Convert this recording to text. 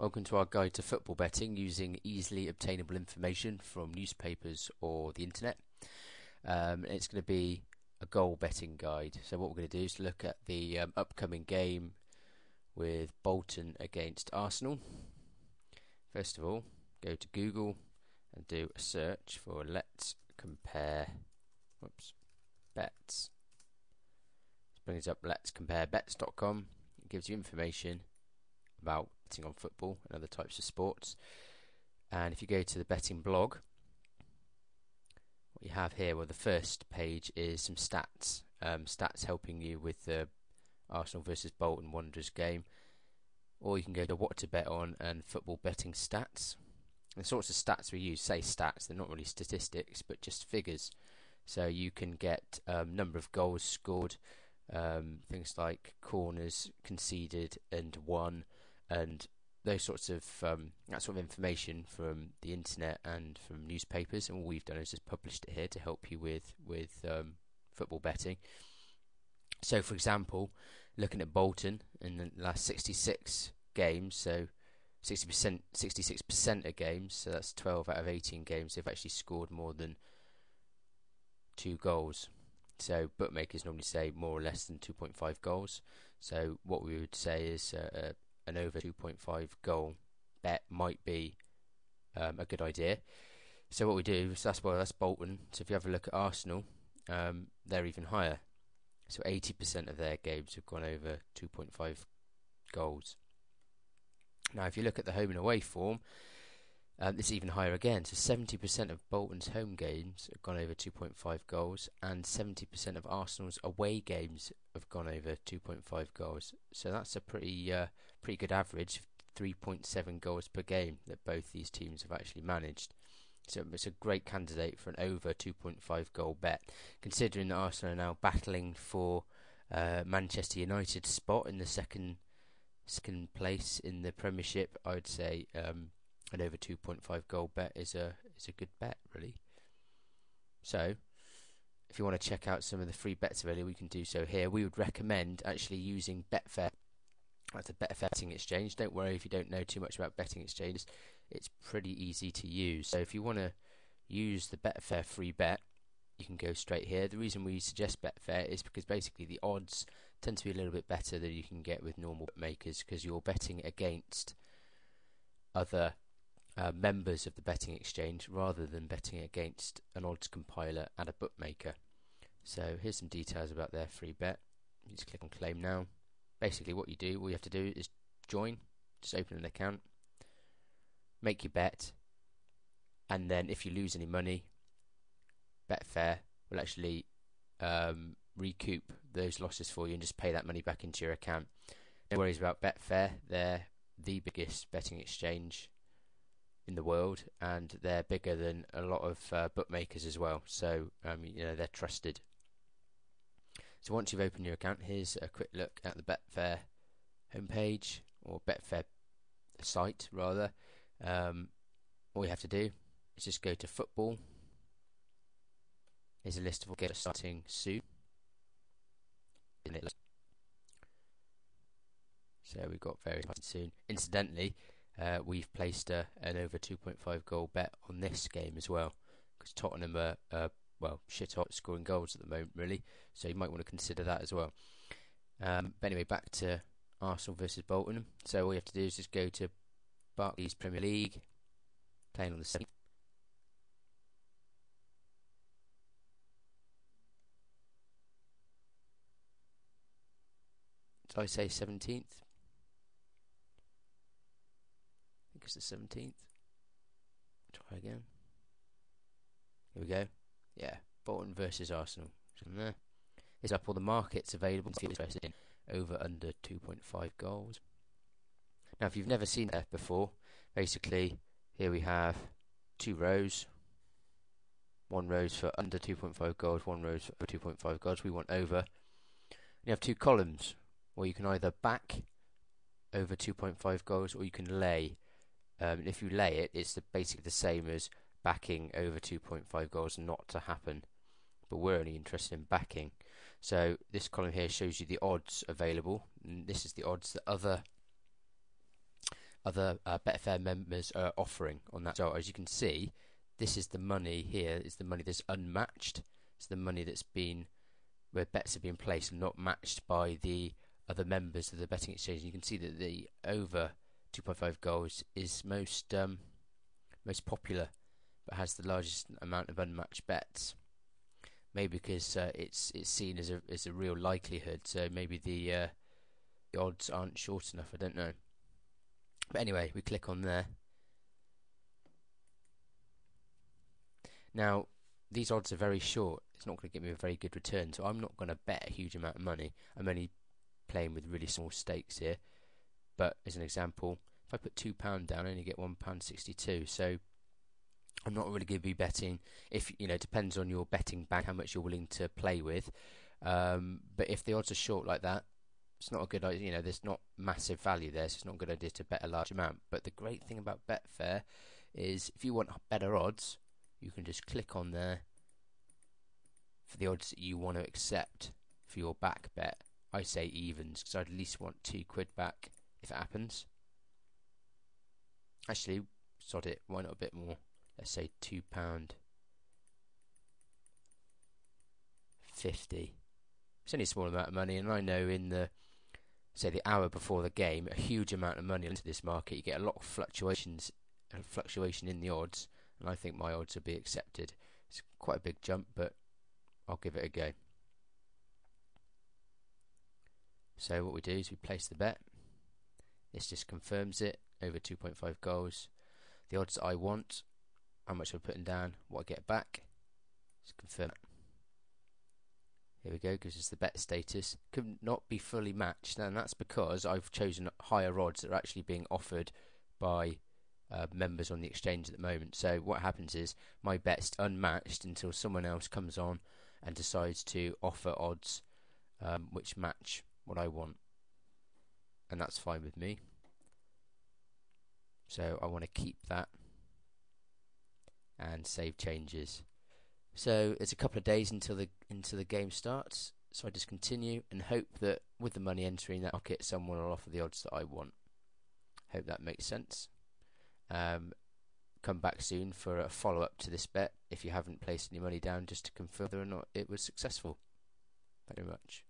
Welcome to our guide to football betting using easily obtainable information from newspapers or the internet. It's going to be a goal betting guide. So what we're going to do is look at the upcoming game with Bolton against Arsenal. First of all, go to Google and do a search for let's compare bets. This brings up letscomparebets.com. It gives you information about betting on football and other types of sports. And if you go to the betting blog, what you have here, well, the first page is some stats, stats helping you with the Arsenal versus Bolton Wanderers game. Or you can go to what to bet on and football betting stats. The sorts of stats we use, say stats, they're not really statistics but just figures. So you can get number of goals scored, things like corners conceded and won, and those sorts of that sort of information from the internet and from newspapers. And all we've done is just published it here to help you with football betting. So, for example, looking at Bolton in the last 66 games, so 66% of games, so that's 12 out of 18 games, they've actually scored more than 2 goals. So bookmakers normally say more or less than 2.5 goals. So what we would say is an over 2.5 goal bet might be a good idea. So what we do is that's Bolton. So if you have a look at Arsenal, they're even higher. So 80% of their games have gone over 2.5 goals. Now if you look at the home and away form, it's even higher again. So 70% of Bolton's home games have gone over 2.5 goals, and 70% of Arsenal's away games have gone over 2.5 goals. So that's a pretty good average, 3.7 goals per game that both these teams have actually managed. So it's a great candidate for an over 2.5 goal bet, considering that Arsenal are now battling for Manchester United's spot in the second place in the Premiership. I would say an over 2.5 goal bet is a good bet, really. So if you want to check out some of the free bets available, we can do so here. We would recommend actually using Betfair. That's a Betfair betting exchange. Don't worry if you don't know too much about betting exchanges. It's pretty easy to use. So if you want to use the Betfair free bet, you can go straight here. The reason we suggest Betfair is because basically the odds tend to be a little bit better than you can get with normal bookmakers, because you're betting against other members of the betting exchange rather than betting against an odds compiler and a bookmaker. So here's some details about their free bet. You just click on claim now. Basically all you have to do is join, just open an account, make your bet, and then if you lose any money, Betfair will actually recoup those losses for you and just pay that money back into your account. No worries about Betfair. They're the biggest betting exchange in the world, and they're bigger than a lot of bookmakers as well. So they're trusted. So once you've opened your account, here's a quick look at the Betfair homepage, or Betfair site rather. All you have to do is just go to football. Here's a list of all games starting soon. So we've got various soon. Incidentally, we've placed an over 2.5 goal bet on this game as well, because Tottenham are shit hot scoring goals at the moment, really. So you might want to consider that as well. But anyway, back to Arsenal versus Bolton. So all you have to do is just go to Barclays Premier League, playing on the 7th. Did I say 17th? I think it's the 17th. Try again. Here we go. Yeah, Bolton versus Arsenal. It's up all the markets available if you're interested in over under 2.5 goals. Now, if you've never seen that before, basically here we have 2 rows. One row's for under 2.5 goals, one row's for 2.5 goals. We want over. You have 2 columns, or you can either back over 2.5 goals, or you can lay. If you lay it, it's basically the same as backing over 2.5 goals not to happen, but we're only interested in backing. So this column here shows you the odds available, and this is the odds that other other Betfair members are offering on that. So as you can see, this is the money here, is the money that's unmatched. It's the money that's been, where bets have been placed and not matched by the other members of the betting exchange. And you can see that the over 2.5 goals is most popular, but has the largest amount of unmatched bets. Maybe because it's seen as a real likelihood, so maybe the odds aren't short enough. I don't know. But anyway, we click on there. Now, these odds are very short. It's not going to give me a very good return, so I'm not going to bet a huge amount of money. I'm only playing with really small stakes here. But as an example, if I put £2 down, I only get £1.62. So I'm not really going to be betting. If it depends on your betting bank, how much you're willing to play with. But if the odds are short like that, it's not a good idea. There's not massive value there, so it's not a good idea to bet a large amount. But the great thing about Betfair is if you want better odds, you can just click on there for the odds that you want to accept for your back bet. I say evens because I'd at least want £2 back if it happens. Actually, sod it, why not a bit more? Let's say £2.50. It's only a small amount of money, and I know in the hour before the game, a huge amount of money into this market. You get a lot of fluctuation in the odds, and I think my odds will be accepted. It's quite a big jump, but I'll give it a go. So what we do is we place the bet. This just confirms it, over 2.5 goals. The odds that I want, how much I'm putting down, what I get back. Just confirm it. Here we go, gives us the bet status. Could not be fully matched, and that's because I've chosen higher odds that are actually being offered by members on the exchange at the moment. So what happens is my bet's unmatched until someone else comes on and decides to offer odds which match what I want, and that's fine with me. So I want to keep that and save changes. So it's a couple of days until the game starts, so I just continue and hope that with the money entering that market, someone will offer the odds that I want. Hope that makes sense. Come back soon for a follow-up to this bet if you haven't placed any money down, just to confirm whether or not it was successful. Thank you very much.